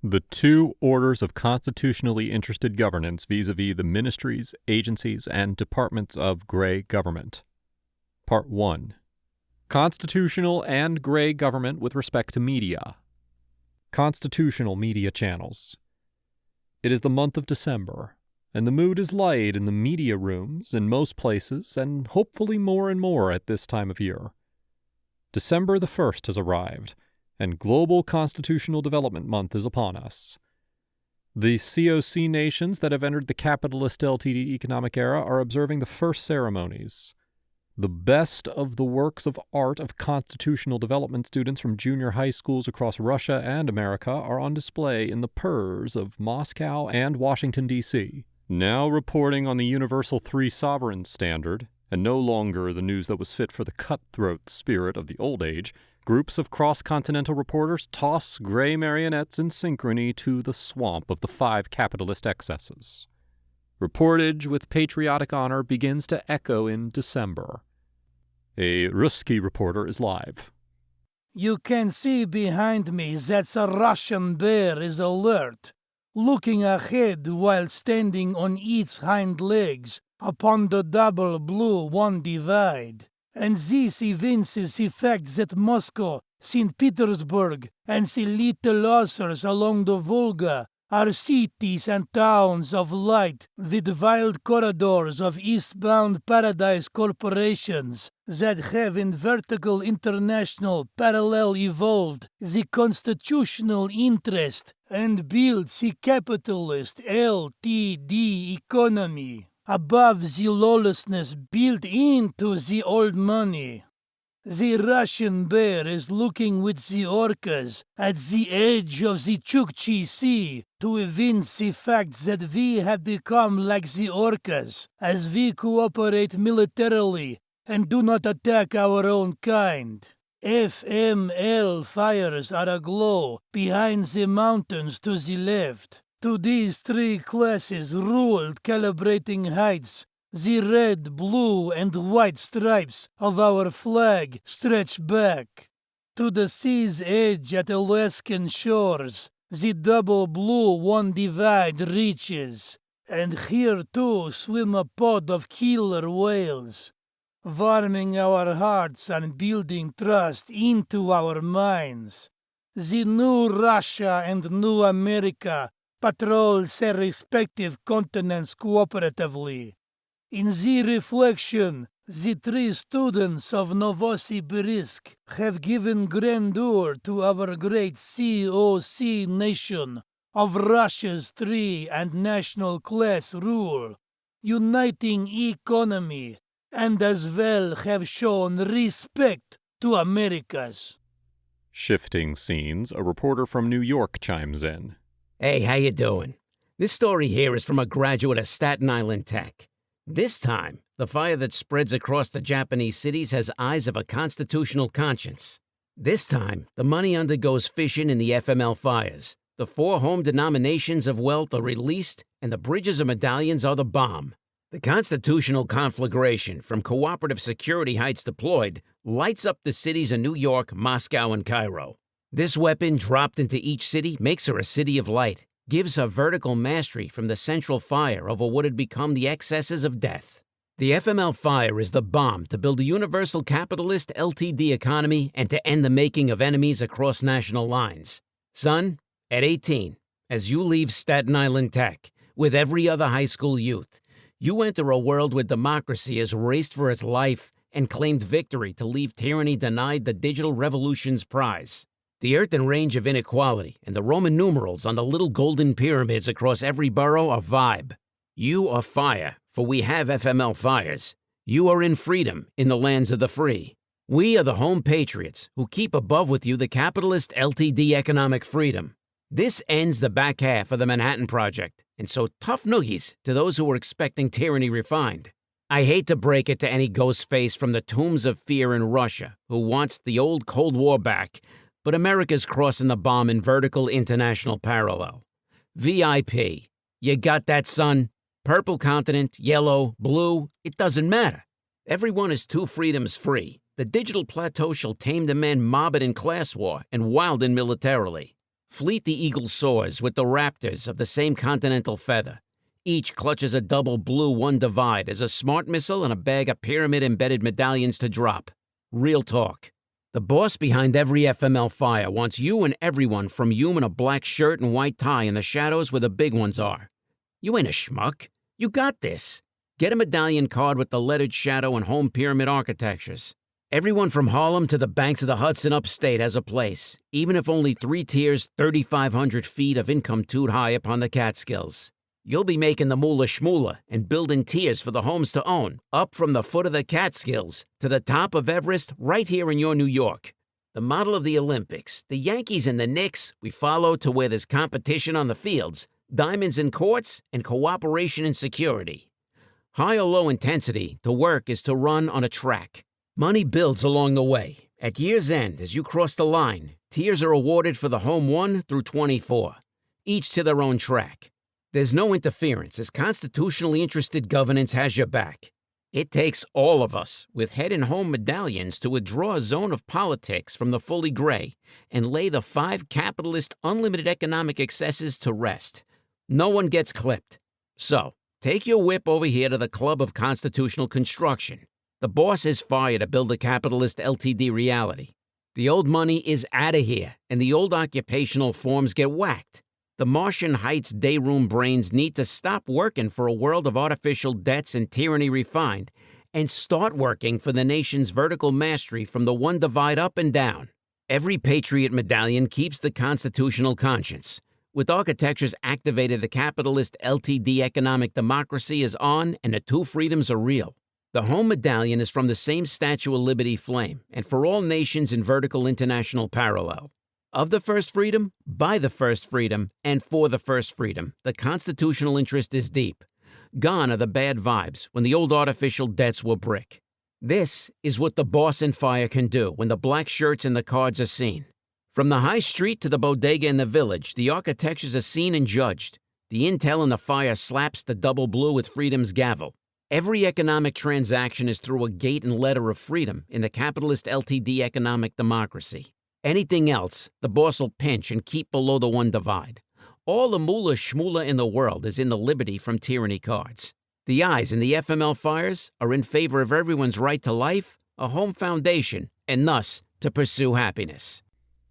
The two orders of constitutionally interested governance vis-a-vis the ministries, agencies, and departments of gray government. Part 1. Constitutional and gray government with respect to media. Constitutional media channels. It is the month of December, and the mood is light in the media rooms in most places, and hopefully more and more at this time of year. December the 1st has arrived, and Global Constitutional Development Month is upon us. The COC nations that have entered the capitalist LTD economic era are observing the first ceremonies. The best of the works of art of constitutional development students from junior high schools across Russia and America are on display in the PERS of Moscow and Washington, D.C. Now reporting on the Universal Three Sovereigns standard, and no longer the news that was fit for the cutthroat spirit of the old age, groups of cross-continental reporters toss gray marionettes in synchrony to the swamp of the 5 capitalist excesses. Reportage with patriotic honor begins to echo in December. A Ruski reporter is live. You can see behind me that a Russian bear is alert, looking ahead while standing on its hind legs upon the double blue one divide. And this evinces the fact that Moscow, St. Petersburg, and the little others along the Volga are cities and towns of light with wild corridors of eastbound paradise corporations that have in vertical international parallel evolved the constitutional interest and built the capitalist LTD economy above the lawlessness built into the old money. The Russian bear is looking with the orcas at the edge of the Chukchi Sea to evince the fact that we have become like the orcas as we cooperate militarily and do not attack our own kind. FML FIREs are aglow behind the mountains to the left. To these 3 classes ruled calibrating heights. The red, blue, and white stripes of our flag stretch back. To the sea's edge at Alaskan shores, the double blue one divide reaches. And here too swim a pod of killer whales, warming our hearts and building trust into our minds. The new Russia and new America patrol their respective continents cooperatively. In the reflection, the 3 students of Novosibirsk have given grandeur to our great COC nation of Russia's 3 and national class rule, uniting economy, and as well have shown respect to Americas. Shifting scenes, a reporter from New York chimes in. Hey, how you doing? This story here is from a graduate of Staten Island Tech. This time, the fire that spreads across the Japanese cities has eyes of a constitutional conscience. This time, the money undergoes fission in the FML FIREs. The 4 home denominations of wealth are released, and the bridges of medallions are the bomb. The constitutional conflagration from Cooperative Security Heights deployed lights up the cities of New York, Moscow, and Cairo. This weapon dropped into each city makes her a city of light, gives her vertical mastery from the central fire over what had become the excesses of death. The FML FIRE is the bomb to build a universal capitalist LTD economy and to end the making of enemies across national lines. Son, at 18, as you leave Staten Island Tech, with every other high school youth, you enter a world where democracy has raced for its life and claimed victory to leave tyranny denied the digital revolution's prize. The earth and range of inequality and the Roman numerals on the little golden pyramids across every borough are vibe. You are fire, for we have FML FIREs. You are in freedom, in the lands of the free. We are the home patriots who keep above with you the capitalist LTD economic freedom. This ends the back half of the Manhattan Project, and so tough noogies to those who were expecting tyranny refined. I hate to break it to any ghost face from the tombs of fear in Russia who wants the old Cold War back, but America's crossing the bomb in vertical international parallel. VIP. You got that, son? Purple continent, yellow, blue, it doesn't matter. Everyone is 2 freedoms free. The digital plateau shall tame the men mobbed in class war and wildin' militarily. Fleet the eagle soars with the raptors of the same continental feather. Each clutches a double blue one divide as a smart missile and a bag of pyramid-embedded medallions to drop. Real talk. The boss behind every FML fire wants you and everyone from you in a black shirt and white tie in the shadows where the big ones are. You ain't a schmuck. You got this. Get a medallion card with the lettered shadow and home pyramid architectures. Everyone from Harlem to the banks of the Hudson upstate has a place, even if only 3 tiers, 3,500 feet of income too high upon the Catskills. You'll be making the moolah shmoolah and building tiers for the homes to own, up from the foot of the Catskills to the top of Everest right here in your New York. The model of the Olympics, the Yankees and the Knicks, we follow to where there's competition on the fields, diamonds in courts, and cooperation in security. High or low intensity, to work is to run on a track. Money builds along the way. At year's end, as you cross the line, tiers are awarded for the home 1 through 24, each to their own track. There's no interference, as constitutionally interested governance has your back. It takes all of us, with head and home medallions, to withdraw a zone of politics from the fully gray and lay the 5 capitalist unlimited economic excesses to rest. No one gets clipped. So, take your whip over here to the Club of Constitutional Construction. The boss is fired to build a capitalist LTD reality. The old money is out of here, and the old occupational forms get whacked. The Martian Heights dayroom brains need to stop working for a world of artificial debts and tyranny refined, and start working for the nation's vertical mastery from the one divide up and down. Every Patriot medallion keeps the constitutional conscience. With architectures activated, the capitalist LTD economic democracy is on, and the 2 freedoms are real. The home medallion is from the same Statue of Liberty flame, and for all nations in vertical international parallel. Of the first freedom, by the first freedom, and for the first freedom, the constitutional interest is deep. Gone are the bad vibes when the old artificial debts were brick. This is what the boss and fire can do when the black shirts and the cards are seen. From the high street to the bodega in the village, the architectures are seen and judged. The intel in the fire slaps the double blue with freedom's gavel. Every economic transaction is through a gate and letter of freedom in the capitalist LTD economic democracy. Anything else, the boss will pinch and keep below the one divide. All the moolah shmoolah in the world is in the liberty from tyranny cards. The ayes in the FML fires are in favor of everyone's right to life, a home foundation, and thus to pursue happiness.